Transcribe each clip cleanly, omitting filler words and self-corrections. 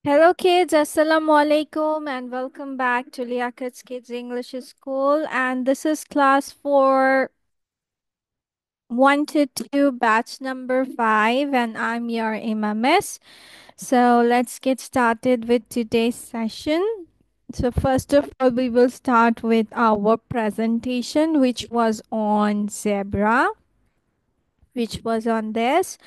Hello kids, Assalamu alaikum and welcome back to Liakat's Kids English School, and this is class for 1 to 2 batch number 5, and I'm your Miss. So let's get started with today's session. So first of all, we will start with our presentation, which was on zebra, which was on this.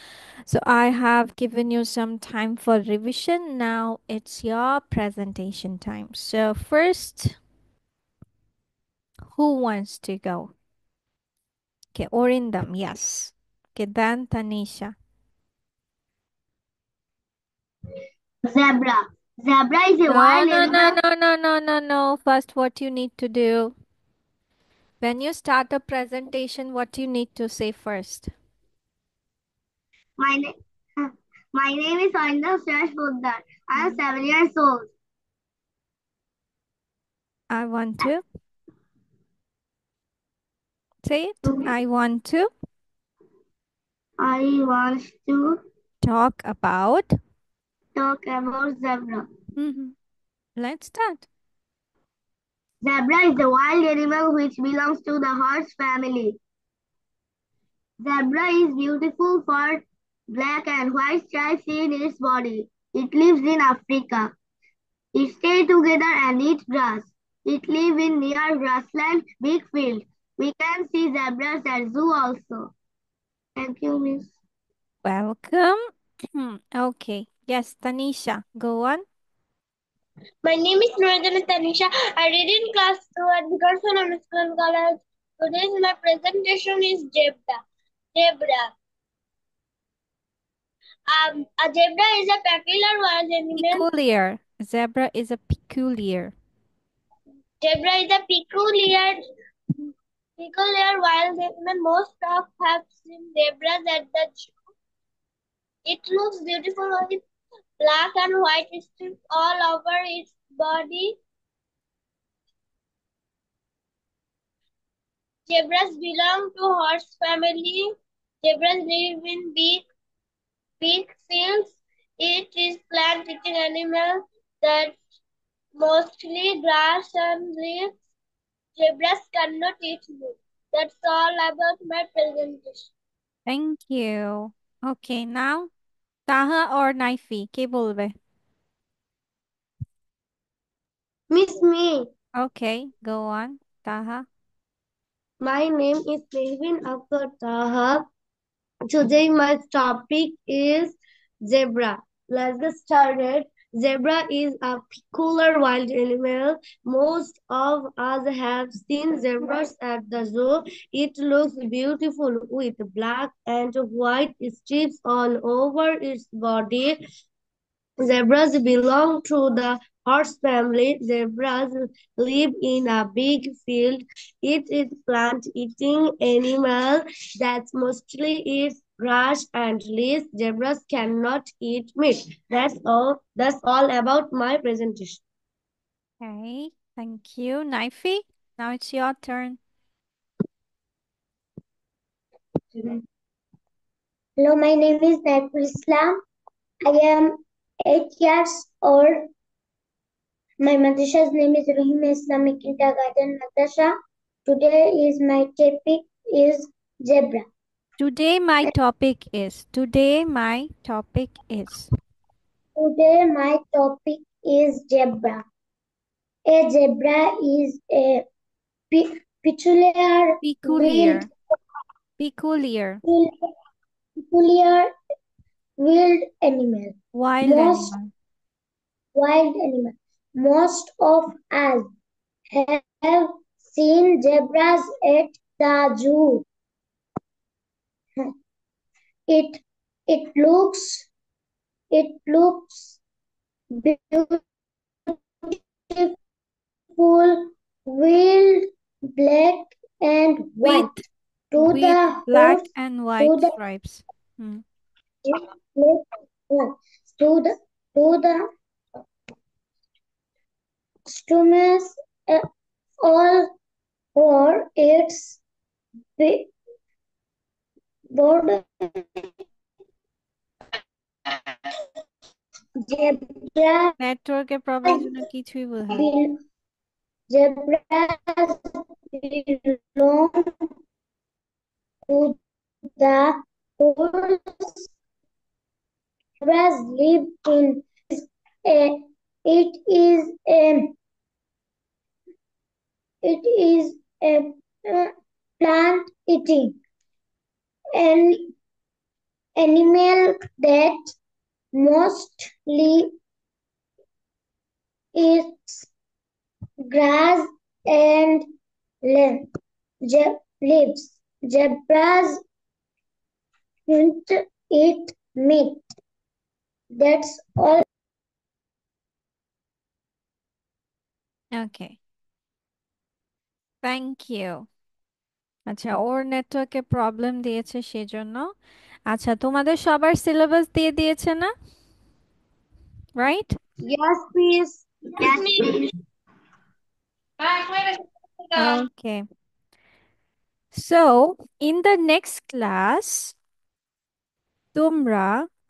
So I have given you some time for revision. Now it's your presentation time. So first, who wants to go? Okay, Orindam, yes. Okay, then Tanisha. Zebra. Zebra is a No, wild no, no, animal. no, no, no, no, no. First, what you need to do. When you start a presentation, what you need to say first? My, na- my name is Arindam Srash Poddar. I am Mhm. 7 years old. I want to say it. I want to I want to talk about. talk about zebra. Mhm. Let's start. Zebra is a wild animal which belongs to the horse family. Zebra is beautiful for black and white stripes in its body. It lives in Africa. It stays together and eats grass. It lives in near grassland, big fields. We can see zebras at zoo also. Thank you, Miss. Welcome. Okay. Yes, Tanisha, go on. My name is Nurjana Tanisha. I read in class 2 at Vikarsan Amiskan College. Today's my presentation is zebra. Zebra. A zebra is a peculiar wild animal. Peculiar. Zebra is a peculiar. Zebra is a peculiar wild animal. Most of have seen zebras at the zoo. It looks beautiful with black and white stripes all over its body. Zebras belong to horse family. Zebras live in big fields. It is plant-eating animal that mostly grass and leaves. Zebras cannot eat meat. That's all about my presentation. Thank you. Okay, now Taha or Naifi, ke bolbe? Miss me, Okay, go on. Taha. my name is Melvin Akhtar Taha. Today my topic is zebra. Let's get started. Zebra is a peculiar wild animal. Most of us have seen zebras at the zoo. It looks beautiful with black and white stripes all over its body. Zebras belong to the horse family. Zebras live in a big field. It is plant-eating animal that mostly eats grass and leaves. Zebras cannot eat meat. That's all about my presentation. Okay, thank you. Naifi, now it's your turn. Hello, my name is Naiful Islam. I am 8 years old. My madrasa's name is Rahim Islamic Kindergarten Madrasa. Today is my topic is zebra. Today my topic is Today my topic is zebra. A zebra is a peculiar wild, peculiar. Peculiar. peculiar wild animal. Wild Most animal. wild animal. Most of us have seen zebras at the zoo. It it looks it looks beautiful, wild, black and With white. To with the black horse, and to white the stripes. Hmm. to the stomach, all or its border. নেটওয়ার্কের প্রবলেমের জন্য কিছুই বোঝা যায় না। Zebras belong to the horse. Zebras live in a, it is a it is a plant eating an animal that mostly eats grass and leaves. Zebras don't eat meat. That's all. Okay, thank you. আচ্ছা, ওর নেটওয়ার্কে problem দিয়েছে সেজন্য। আচ্ছা, তোমাদের সবার syllabus দিয়ে দিয়েছে না, right? Yes, please. Yes, please. Okay, so in the next class তোমরা,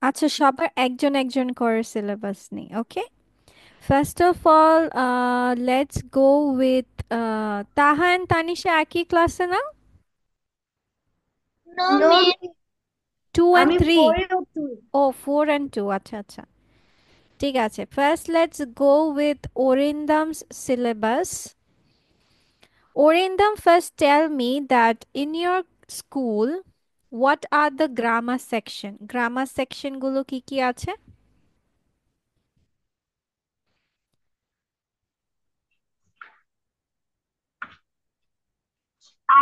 আচ্ছা সবার একজন একজন করে সিলেবাস নেই, okay? First of all let's go with Taha and Tanisha একই ক্লাসে না? No, miss. 2 and আমি 3? 4 এ উঠি। ও 4 and 2, আচ্ছা আচ্ছা, ঠিক আছে। First let's go with Arindam's syllabus. Orindam, first tell me that in your school, what are the grammar section? Grammar section গুলো কি কি আছে?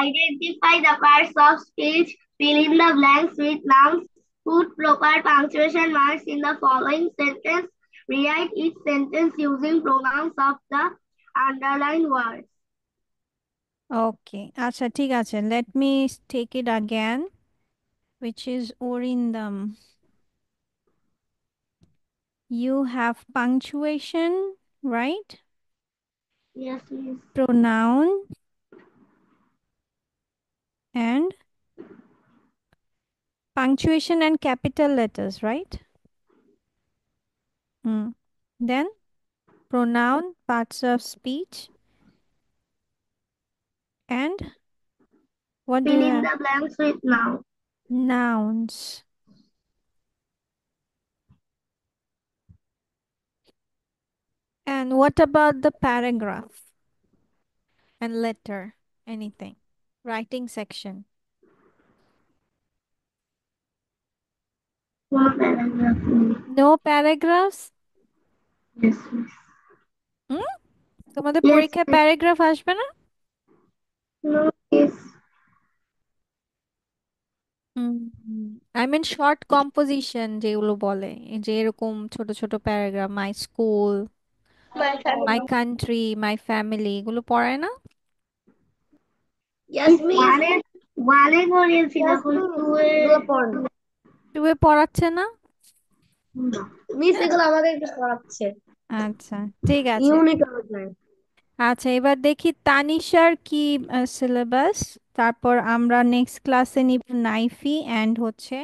Identify the parts of speech, fill in the blanks with nouns, put proper punctuation marks in the following sentence, rewrite each sentence using pronouns of the underlined words. Okay, আচ্ছা ঠিক আছে। Let me take it again, which is Orindam. You have punctuation, right? Yes, miss. Pronoun and punctuation and capital letters, right? Hmm. Then pronoun, parts of speech, and what do Fill you in have? the blanks with nouns. Nouns. And what about the paragraph and letter? Anything? Writing section. No paragraph, miss. No paragraphs? Yes, miss. হুম? তোমাদের Yes, পরীক্ষায় miss. Paragraph আসবে না? No, miss. I mean short composition যেগুলো বলে, এই যে এরকম ছোট ছোট paragraph, my school, My my family. Country, my family, এগুলো পড়ায় না? Yes, miss. ওয়ানে পড়িয়েছি Yes, যখন miss. টু এ এগুলো পড়ে। টুয়ে পড়াচ্ছে না? মিস এগুলো আমাদেরকে করাচ্ছে আচ্ছা ঠিক আছে। ইউনিট অনুযায়ী। আচ্ছা, এবার দেখি তানিশার কি সিলেবাস, তারপর আমরা নেক্সট ক্লাসে নিব নাইফি অ্যান্ড হচ্ছে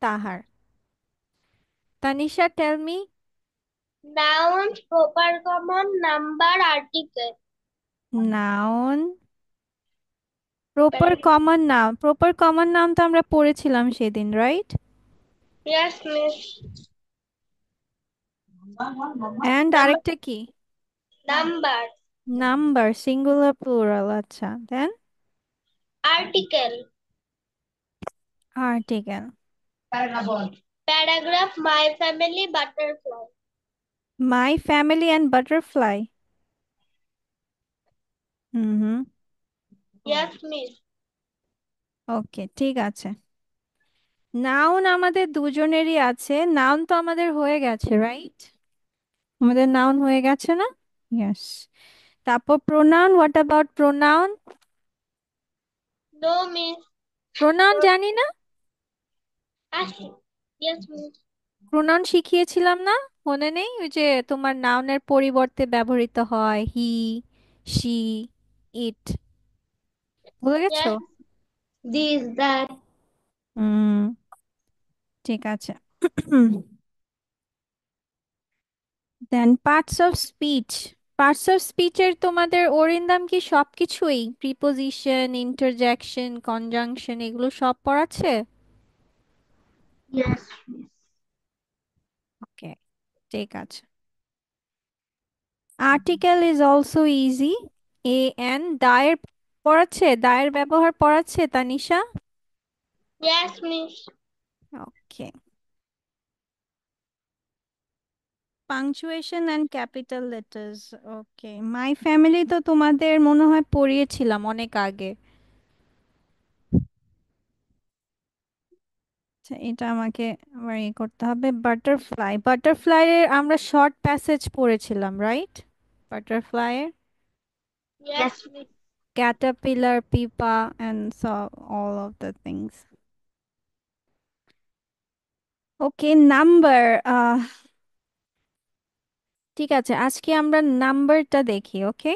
তাহার। Tanisha, tell me. Nouns, proper common, number, article. Noun, proper common noun. Proper common noun তো আমরা পড়েছিলাম সেদিন, right? Yes, miss. And Number, আরেকটা কি? number, নাম্বার, সিঙ্গুলার প্লুরাল, আচ্ছা। Then article, article. paragraph, my family, butterfly. My family and butterfly. Hmm hmm, Yes, miss. Okay ঠিক আছে। Noun আমাদের দুজনেরই আছে, নাউন তো আমাদের হয়ে গেছে, রাইট? আমাদের নাউন হয়ে গেছে না? ইয়েস। তারপর pronoun, what about pronoun? No, miss. Pronoun জানি না? Ashi. Yes, miss. প্রোনাউন শিখিয়েছিলাম না, মনে নেই? ওই যে তোমার নাউনের পরিবর্তে ব্যবহৃত হয় হি, শি, ইট, ভুলে গেছো? Yes, this that. হুম, ঠিক আছে। Then parts of speech. Parts of স্পিচের তোমাদের অরিন্দম কি সবকিছুই, প্রিপোজিশন, ইন্টারজেকশন, কনজাংশন, এগুলো সব পড়াচ্ছে? Yes. ওকে, ঠিক আছে। Article is also easy. N দায়ের পড়াচ্ছে, দায়ের ব্যবহার পড়াচ্ছে Tanisha? Yes, miss. Okay. Punctuation and capital letters. Okay, my family তো তোমাদের মনে হয় পড়িয়েছিলাম অনেক আগে। আচ্ছা, এটা আমাকে আবার করতে হবে। বাটারফ্লাই, বাটারফ্লাই এর আমরা শর্ট প্যাসেজ পড়েছিলাম, রাইট? বাটারফ্লাই এর Yes, miss. Caterpillar, pupa and so all of the things. Okay, number. ঠিক আছে, আজকে আমরা নাম্বারটা দেখি। Okay,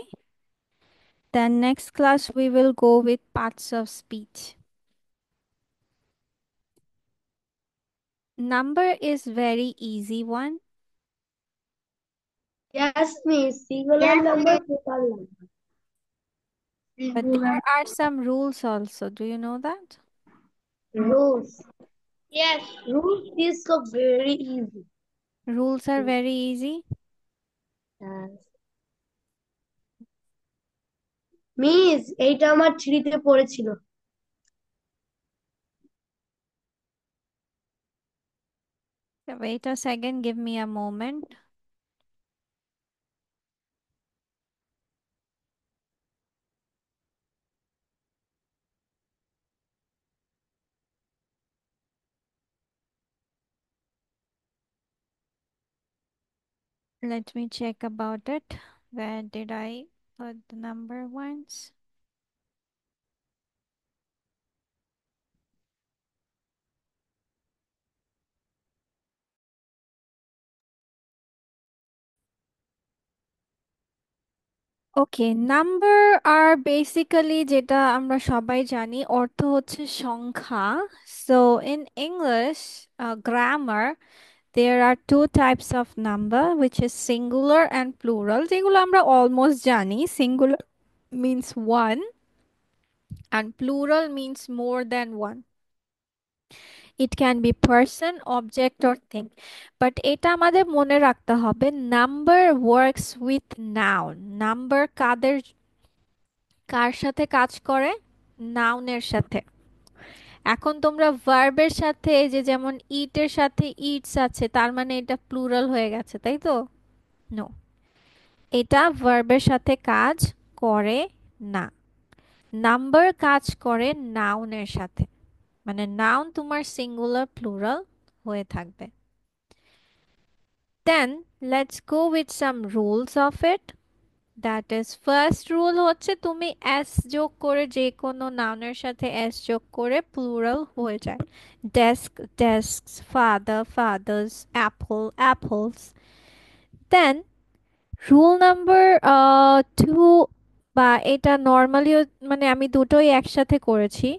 then next class we will go with parts of speech. Number is very easy one, Yes, miss. Singular number, plural number. but there are some rules also. Do you know that? Rules. Yes. Rules is so very easy. Rules are very easy. Yes. Miss এইটা আমার থ্রিতে পড়েছিল। Wait a second, give me a moment. Let me check about it. Where did I put the number ones? Okay, number আর basically যেটা আমরা সবাই জানি অর্থ হচ্ছে সংখ্যা। So in English grammar there are two types of number which is singular and plural, যেগুলো আমরা অলমোস্ট জানি। singular means one and plural means more than one. It can be person, object or thing. But এটা আমাদের মনে রাখতে হবে, number works with noun. Number কার সাথে কাজ করে? নাউনের সাথে। এখন তোমরা ভার্বের সাথে, যে যেমন ইটের সাথে ইটস আছে, তার মানে এটা প্লুরাল হয়ে গেছে, তাই তো? নো, এটা ভার্বের সাথে কাজ করে না। নাম্বার কাজ করে নাউনের সাথে, মানে নাউন তোমার সিঙ্গুলার প্লুরাল হয়ে থাকবে। Then let's go with some rules of it. That is, first rule হচ্ছে তুমি এস যোগ করে, যে কোনো নাউনের সাথে এস যোগ করে প্লুরাল হয়ে যায়। Desk, desks, father, fathers, apple, apples. Then rule number two, বা এটা নর্মালিও, মানে আমি দুটোই একসাথে করেছি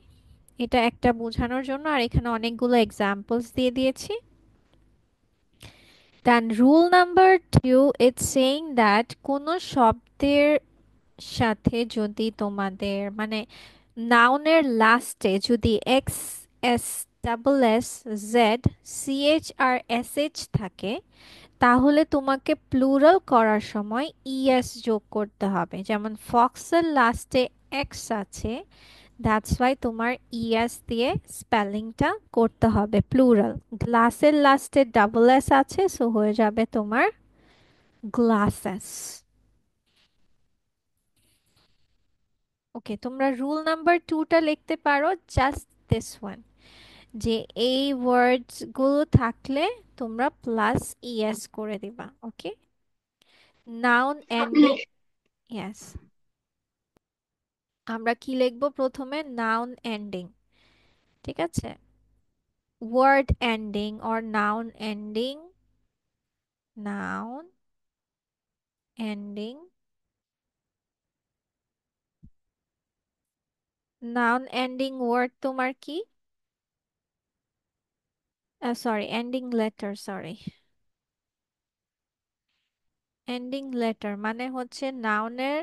এটা একটা বোঝানোর জন্য, আর এখানে অনেকগুলো এক্সাম্পলস দিয়ে দিয়েছি। Then rule number two, it's saying that কোনো শব্দের সাথে যদি তোমাদের, মানে নাউনের লাস্টে যদি X, S, double S, Z, CH আর এসএইচ থাকে, তাহলে তোমাকে প্লুরাল করার সময় ইএস যোগ করতে হবে। যেমন ফক্সের লাস্টে এক্স আছে, দ্যাটস ওয়াই তোমার ইএস দিয়ে স্পেলিংটা করতে হবে প্লুরাল। গ্লাসের লাস্টে ডাবল এস আছে, সো হয়ে যাবে তোমার গ্লাসেস। ওকে, তোমরা রুল নাম্বার টুটা লিখতে পারো, জাস্ট দিস ওয়ান, যে এই ওয়ার্ডস গুলো থাকলে তোমরা প্লাস ইএস করে দিবা। ওকে, নাউন এন্ডিং। ইয়েস, আমরা কি লিখবো প্রথমে? নাউন এন্ডিং, ঠিক আছে? Word ending or noun ending, noun ending, noun ending word তোমার কি? Sorry, ending letter, sorry. Ending letter মানে হচ্ছে নাউনের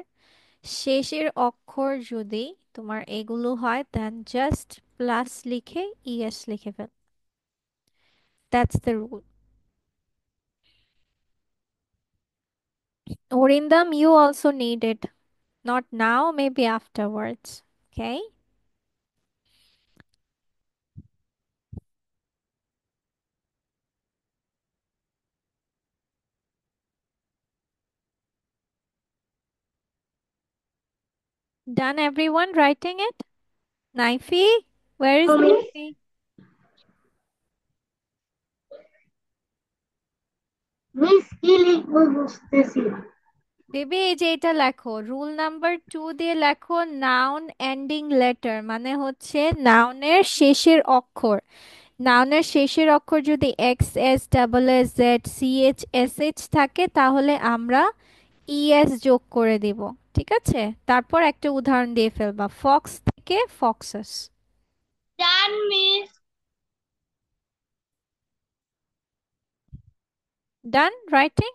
শেষের অক্ষর যদি তোমার এগুলো হয় দেন জাস্ট প্লাস লিখে ইএস লিখে ফেল। That's the rule. Orindam, you also need it. Not now, maybe afterwards. Okay? Done everyone writing it? Naifi? Where is Miss, Naifi? Miss কি লিখবো বুঝতেছি না। বেবি এই যে এটা লেখো, রুল নাম্বার 2 দিয়ে লেখো নাউন এন্ডিং লেটার মানে হচ্ছে নাউনের শেষের অক্ষর। নাউনের শেষের অক্ষর যদি X S double S Z C H S H থাকে তাহলে আমরা ইএস যোগ করে দিব। ঠিক আছে, তারপর একটা উদাহরণ দিয়ে ফেলবা, ফক্স থেকে ফক্সাস। Done, Miss. ডান রাইটিং?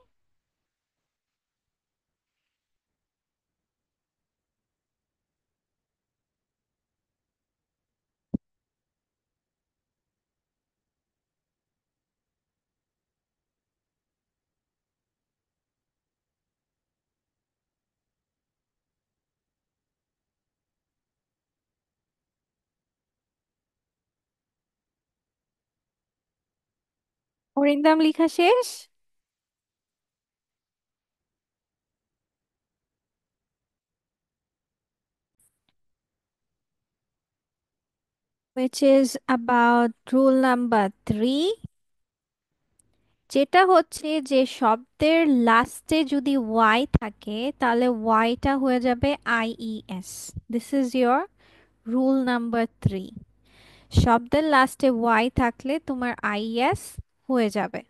অরিন্দম লিখা শেষ? which is about rule number 3, যেটা হচ্ছে যে শব্দের লাস্টে যদি ওয়াই থাকে তাহলে ওয়াইটা হয়ে যাবে IES. This is your rule number 3। শব্দের লাস্টে ওয়াই থাকলে তোমার আইএস হয়ে যাবে।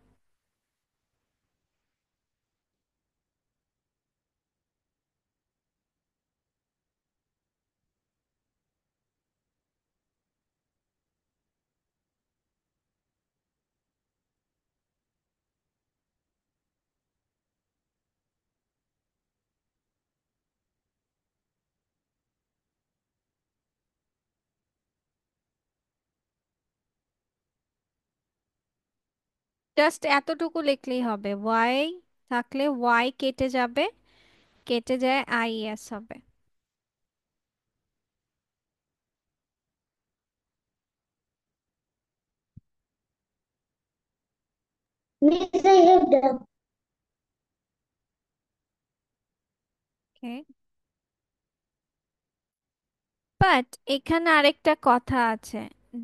জাস্ট এতটুকু লিখলেই হবে, ওয়াই থাকলে ওয়াই কেটে যাবে, কেটে যায় আইএস হবে। Miss I have done. Okay, but এখানে আরেকটা কথা আছে।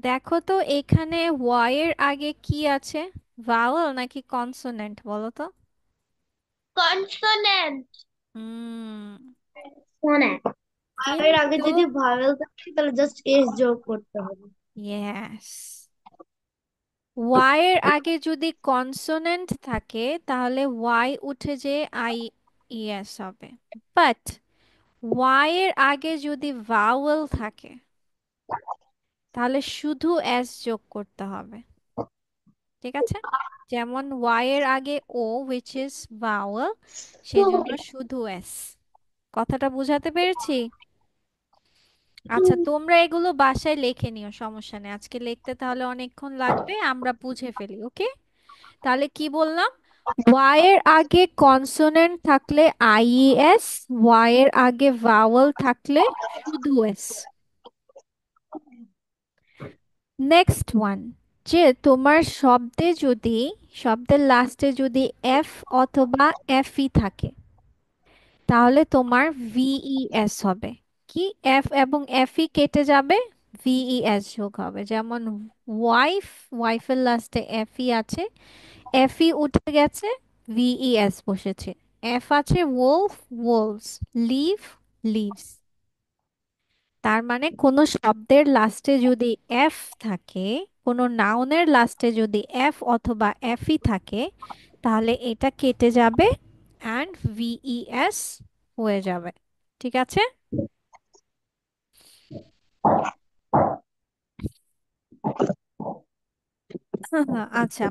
দেখো তো এখানে ওয়াই এর আগে কি আছে, ভাওয়েল নাকি কনসোনেন্ট বলো তো? Consonant. হুম, শোনে, আর এর আগে কিন্তু যদি ভাওয়েল থাকে তাহলে জাস্ট এস যোগ করতে হবে। ইয়েস, ওয়াই এর আগে যদি কনসোনেন্ট থাকে তাহলে ওয়াই উঠে যে আই ইএস হবে। বাট ওয়াই এর আগে যদি ভাওয়েল থাকে তাহলে শুধু এস যোগ করতে হবে। ঠিক আছে, যেমন ওয়াই এর আগে ও উইচ ইজ ভাওয়েল, সেজন্য শুধু এস। কথাটা বুঝাতে পেরেছি? আচ্ছা, তোমরা এগুলো বাসায় লিখে নিও, সমস্যা নেই, আজকে লিখতে তাহলে অনেকক্ষণ লাগবে, আমরা বুঝে ফেলি। ওকে, তাহলে কি বললাম, ওয়াই এর আগে কনসোনেন্ট থাকলে আইইএস, ওয়াই এর আগে ভাওয়েল থাকলে শুধু এস। নেক্সট ওয়ান, যে তোমার শব্দে যদি, শব্দের লাস্টে যদি এফ অথবা এফই থাকে তাহলে তোমার ভিইএস হবে। কি, এফ এবং এফই কেটে যাবে, ভিইএস যোগ হবে। যেমন ওয়াইফ, ওয়াইফের লাস্টে এফই আছে, এফই উঠে গেছে, ভিইএস বসেছে। এফ আছে ওলফ, ওলভস। Leave, leaves. তার মানে কোনো শব্দের লাস্টে যদি এফ থাকে, কোনো নাউনের লাস্টে যদি এফ অথবা এফই থাকে তাহলে এটা কেটে যাবে অ্যান্ড ভিইএস হয়ে যাবে। ঠিক আছে? আচ্ছা,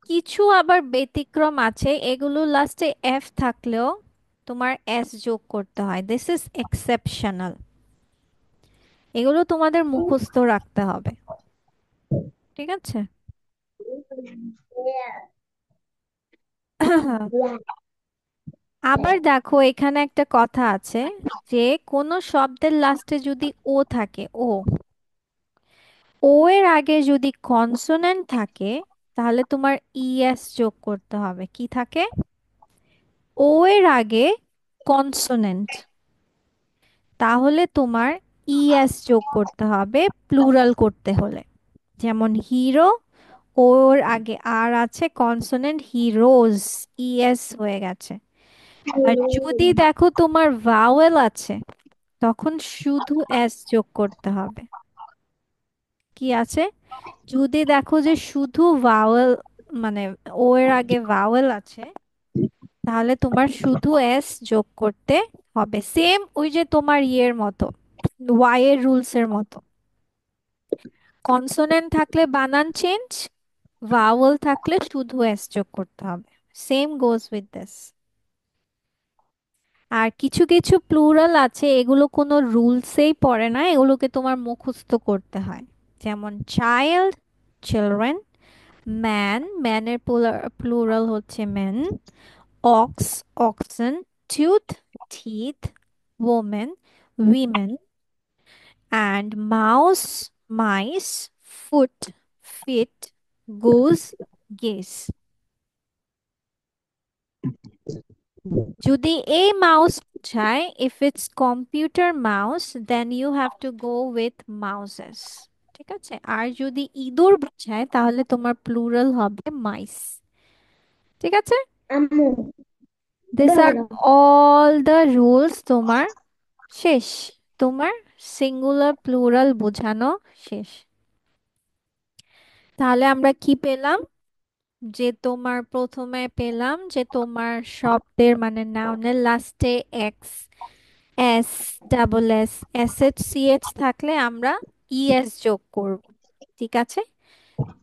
কিছু আবার ব্যতিক্রম আছে, এগুলো লাস্টে এফ থাকলেও তোমার এস যোগ করতে হয়। This is exceptional. এগুলো তোমাদের মুখস্থ রাখতে হবে, ঠিক আছে? আবার দেখো এখানে একটা কথা আছে যে কোনো শব্দের লাস্টে যদি ও থাকে, ও ও এর আগে যদি কনসোনেন্ট থাকে তাহলে তোমার ইএস যোগ করতে হবে। কি থাকে? ও এর আগে কনসোনেন্ট, তাহলে তোমার ইএস যোগ করতে হবে প্লুরাল করতে হলে। যেমন হিরো, ওর আগে আর আছে কনসোনেন্ট, হিরোজ, ইএস হয়ে গেছে। আর যদি দেখো তোমার ভাওয়েল আছে তখন শুধু এস যোগ করতে হবে। কি আছে? যদি দেখো যে শুধু ভাওয়েল, মানে ও এর আগে ভাওয়েল আছে, তাহলে তোমার শুধু এস যোগ করতে হবে। সেম ওই যে তোমার ইয়ের মতো, ওয়াই এর রুলস এর মতো। কনসোনেন্ট থাকলে বানান চেঞ্জ, ভাওয়েল থাকলে শুধু এস যোগ করতে হবে। Same goes with this. আর কিছু কিছু প্লুরাল আছে, এগুলো কোনো রুলসেই পড়ে না, এগুলোকে তোমার মুখস্থ করতে হয়। যেমন চাইল্ড, চিলড্রেন; ম্যান, ম্যানের প্লুরাল হচ্ছে men; ox, oxen; tooth, teeth; woman, women; and mouse, mice; foot, feet; goose, geese. যদি এই মাউস বোঝায়, if it's computer mouse, then you have to go with mouses, ঠিক আছে? আর যদি ইঁদুর বোঝায় তাহলে তোমার প্লুরাল হবে মাইস, ঠিক আছে? আম্মু দিস দাও আর দাও। All the rules. তোমার শেষ, তোমার সিঙ্গুলার প্লুরাল বোঝানো শেষ। তাহলে আমরা কি পেলাম? যে তোমার প্রথমে পেলাম যে তোমার শব্দের মানে নাউনের লাস্টে X, S, double S, S H C H থাকলে আমরা ইএস যোগ করব, ঠিক আছে?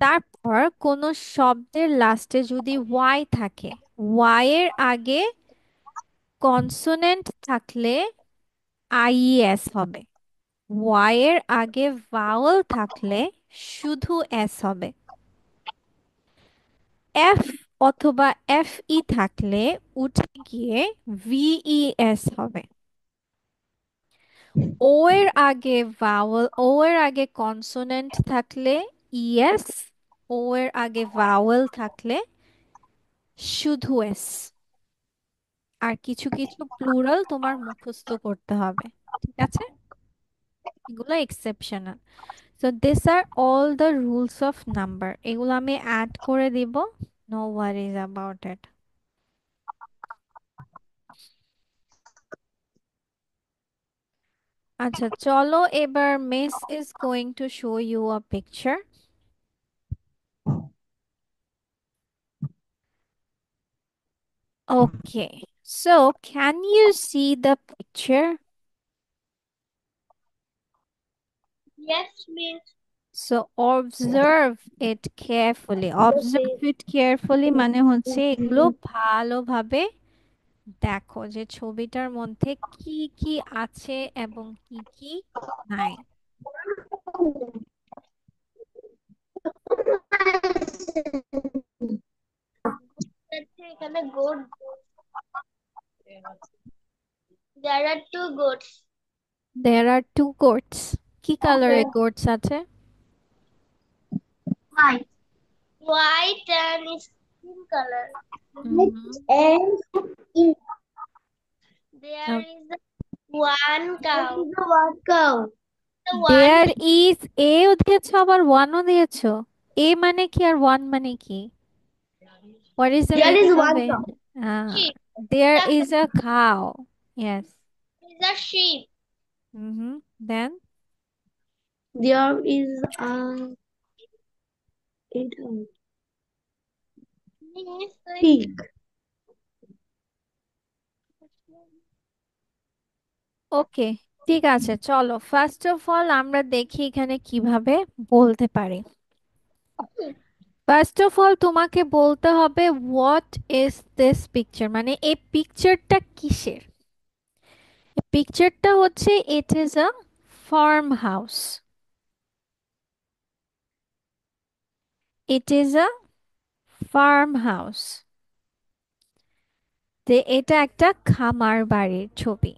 তারপর কোন শব্দের লাস্টে যদি ওয়াই থাকে, ওয়াই এর আগে কনসোনেন্ট থাকলে আইইএস হবে। ওয়াই এর আগে ভাওয়েল থাকলে শুধু এস হবে। এফ অথবা এফ ই থাকলে উঠে গিয়ে ভিইএস হবে। ও এর আগে ভাওয়েল, ও এর আগে কনসোনেন্ট থাকলে ইএস, ও এর আগে ভাওয়েল থাকলে শুধু এস। আর কিছু কিছু প্লুরাল তোমার মুখস্থ করতে হবে, ঠিক আছে? এগুলো exceptional. So this are all the rules of number. এগুলো আমি অ্যাড করে দিব, নো ওয়ারিজ অ্যাবাউট ইট। আচ্ছা চলো, এবার Miss is going to show you a picture. Okay, so can you see the picture? Yes, Miss. So observe it carefully. Observe it carefully মানে হচ্ছে এগুলো ভালোভাবে দেখো যে ছবিটার মধ্যে কি কি আছে এবং কি কি নাই। এখানে goat. There are two goats. There are two goats. কি কালারের goats আছে? White White and skin color. Hmm. and in There is one there cow. is a one cow. The one there is, এও দিয়েছো আবার ওয়ানও দিয়েছো। এ মানে কি আর one মানে কি? What is the There is meaning of one it? cow. Ah, sheep. there The is a cow. Yes. is a sheep. Then There is a it, Means pig. ওকে, ঠিক আছে, চলো ফার্স্ট অফ অল আমরা দেখি এখানে কিভাবে বলতে পারি। First of all তোমাকে বলতে হবে হোয়াট ইজ দিস পিকচার, মানে এই পিকচারটা কিসের। পিকচারটা হচ্ছে it is a farm house, it is a farm house, যে এটা একটা খামার বাড়ির ছবি।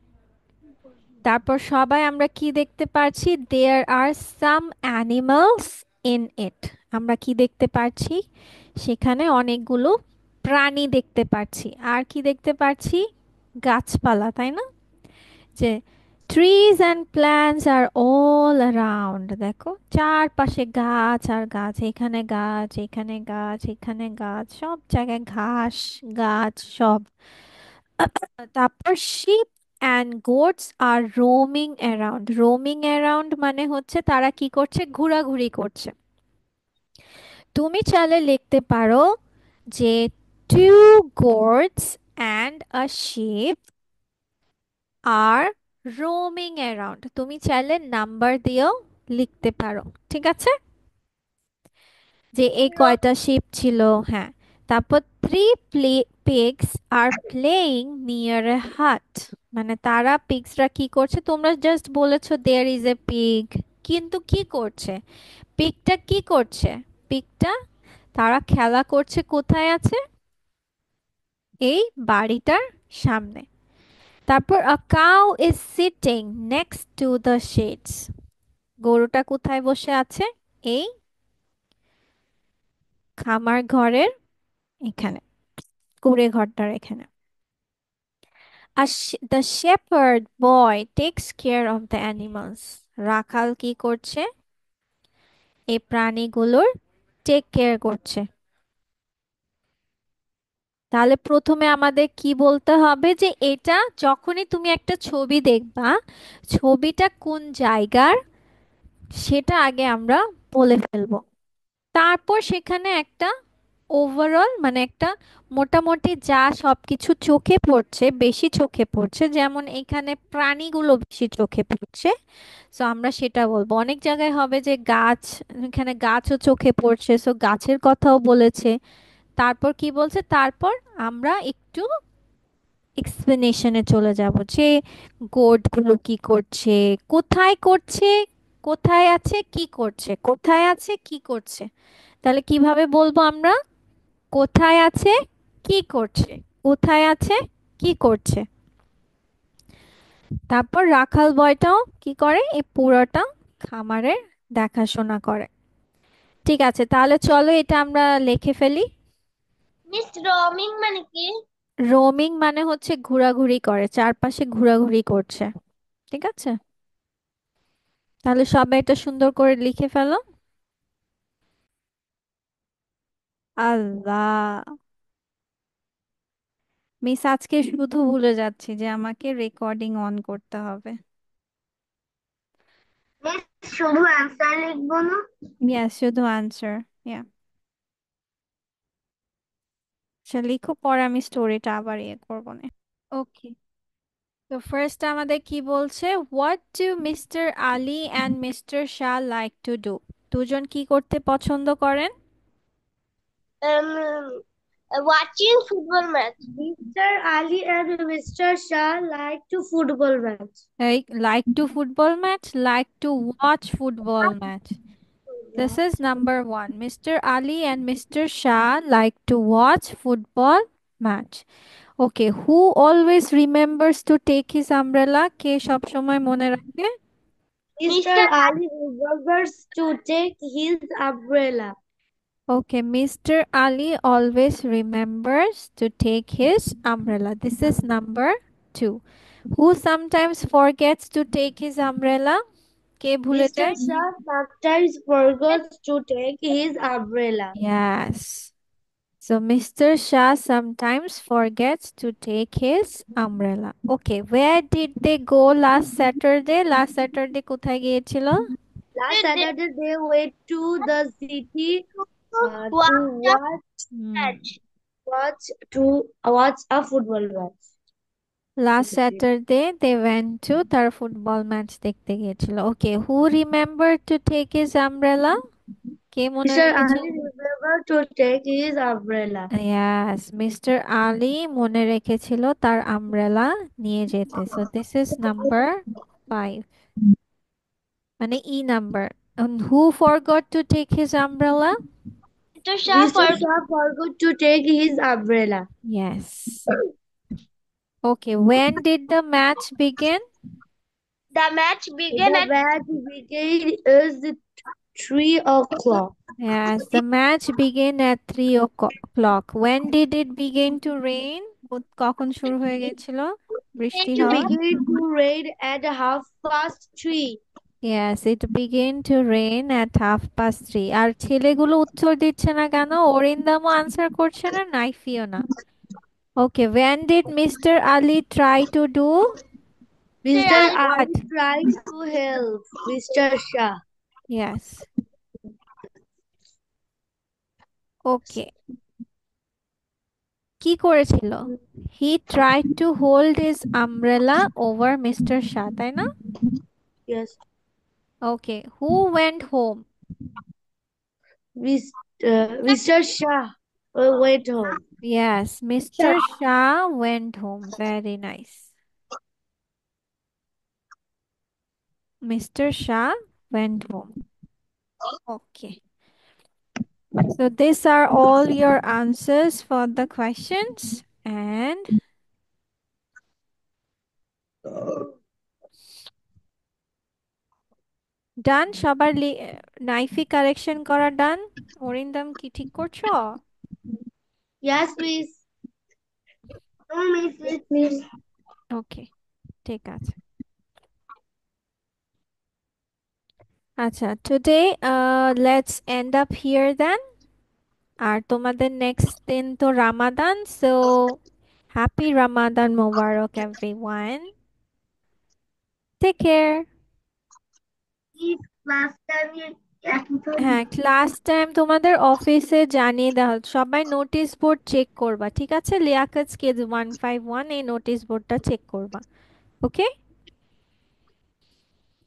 তারপর সবাই আমরা কি দেখতে পারছি, দেয়ার আর সাম অ্যানিমালস ইন ইট। আমরা কি দেখতে পারছি, সেখানে অনেকগুলো প্রাণী দেখতে পাচ্ছি। আর কি দেখতে পাচ্ছি, গাছপালা, তাই না? যে trees and plants are all around, দেখো চারপাশে গাছ আর গাছ, এখানে গাছ, এখানে গাছ, এখানে গাছ, সব জায়গায় ঘাস গাছ সব। তারপর sheep and goats are roaming around. Roaming around মানে হচ্ছে তারা কি করছে, ঘোরাঘুরি করছে। তুমি চাইলে লিখতে পারো যে two goats and a sheep are roaming around. তুমি চাইলে নাম্বার দিয়েও লিখতে পারো, ঠিক আছে, যে এই কয়টা শিপ ছিল। হ্যাঁ, তারপর three pigs are playing near এ হাট, মানে তারা পিগসরা কি করছে, তোমরা জাস্ট বলেছো দেয়ার ইজ এ পিগ, কিন্তু কি করছে, পিগটা কি করছে, পিগটা তারা খেলা করছে কোথায় আছে, এই বাড়িটার সামনে। তারপর a cow is sitting next to the sheds, গরুটা কোথায় বসে আছে, এই খামার ঘরের এখানে, কুড়ে ঘরটার এখানে। The shepherd boy takes care of the animals, রাখাল কি করছে, এই প্রাণীগুলোর টেক কেয়ার করছে। তাহলে প্রথমে আমাদের কি বলতে হবে, যে এটা যখনই তুমি একটা ছবি দেখবা, ছবিটা কোন জায়গার সেটা আগে আমরা বলে ফেলবো। তারপর সেখানে একটা ওভারঅল, মানে একটা মোটামুটি যা সবকিছু চোখে পড়ছে, বেশি চোখে পড়ছে, যেমন এখানে প্রাণীগুলো বেশি চোখে পড়ছে, সো আমরা সেটা বলবো। অনেক জায়গায় হবে যে গাছ, এখানে গাছও চোখে পড়ছে, সো গাছের কথাও বলেছে। তারপর কি বলছে, তারপর আমরা একটু এক্সপ্লেনেশনে চলে যাব, যে গোটগুলো কি করছে, কোথায় করছে, কোথায় আছে কি করছে, কোথায় আছে কি করছে। তাহলে কিভাবে বলবো আমরা, কোথায় আছে কি করছে, কোথায় আছে কি করছে। তারপর রাখাল বয়টাও কি করে, এই পুরোটা খামারের দেখাশোনা করে। ঠিক আছে, তাহলে চলো এটা আমরা লিখে ফেলি। মিস রোমিং মানে কি? রোমিং মানে হচ্ছে ঘোরাঘুরি করে, চারপাশে ঘোরাঘুরি করছে, ঠিক আছে। তাহলে সবাই এটা সুন্দর করে লিখে ফেলো। আল্লাহ, মিস আজকে শুধু ভুলে যাচ্ছি যে আমাকে রেকর্ডিং অন করতে হবে। মিস শুধু অ্যান্সার লিখবো না? ইয়েস, শুধু আনসার। ইয়া, আচ্ছা লিখো, পরে আমি স্টোরিটা আবার ইয়ে করবো না। ওকে, তো ফার্স্ট আমাদের কি বলছে, what do mister Ali and mister Shah like to do. দুজন কি করতে পছন্দ করেন, Watching football match. Mr. Ali and Mr. Shah like to football match. এই like to football match, like to watch football match. This is number one. Mr. Ali and Mr. Shah like to watch football match. Okay, who always remembers to take his umbrella? কে সব সময় মনে রাখে? Mr. Ali remembers to take his umbrella. Okay, Mr. Ali always remembers to take his umbrella. This is number two. Who sometimes forgets to take his umbrella? কে ভুলে Mr. যায়? Shah sometimes forgets to take his umbrella. Yes. So Mr. Shah sometimes forgets to take his umbrella. Okay, where did they go last Saturday? Last Saturday কোথায় গিয়েছিল? Last Saturday they went to the city to Watch a Hmm. match. watch a football match. Last Saturday they went to তার football match দেখতে গিয়েছিল। Okay, who remembered to take his umbrella? কে মনে Mr. রেখেছে? Ali forgot to take his umbrella. Yes, mister Ali মনে রেখেছিল তার umbrella নিয়ে যেতে। সো দিস ইজ নাম্বার 5, মানে E number. Who forgot to take his umbrella? Mr. Shah Mr. Shah forgot to take his umbrella. Yes. Okay, when did the match begin? the match began The at match began is 3 o'clock. Yes, the match began at 3 o'clock. When did it begin to rain? কখন শুরু হয়ে গেছিল বৃষ্টি It হওয়া? began to rain at 3:30. Yes, it began to rain at 3:30. আর ছেলেগুলো উত্তর দিচ্ছে না কেন? অরিন্দমও আনসার করছে না, নাইফিও না। Okay, when did Mr. Ali try to do Mr. what? Ali tried to help Mr. Shah. Yes. Okay. কি করেছিল? He tried to hold his umbrella over Mr. Shah, তাই না? Yes. Okay, who went home? Mr. Shah went home. Yes, Mr. Shah went home. Very nice. Mr. Shah went home. Okay. So these are all your answers for the questions, and ডান সবার নাইফি correction করা ডান। অরিন্দম কি ঠিক করছো? Yes, miss. No, miss, miss. Okay, ঠিক আছে। আচ্ছা, today let's end up here then. আর তোমাদের নেক্সট দিন তো রামাদান, সো হ্যাপি রামাদান মোবারক everyone. Take care. Last time হ্যাঁ, ক্লাস টাইম তোমাদের অফিসে জানিয়ে দেওয়া হল। সবাই নোটিশ বোর্ড চেক করবা, ঠিক আছে? লিয়াকত স্কেজ 151 এই নোটিশ বোর্ডটা চেক করবা, ওকে?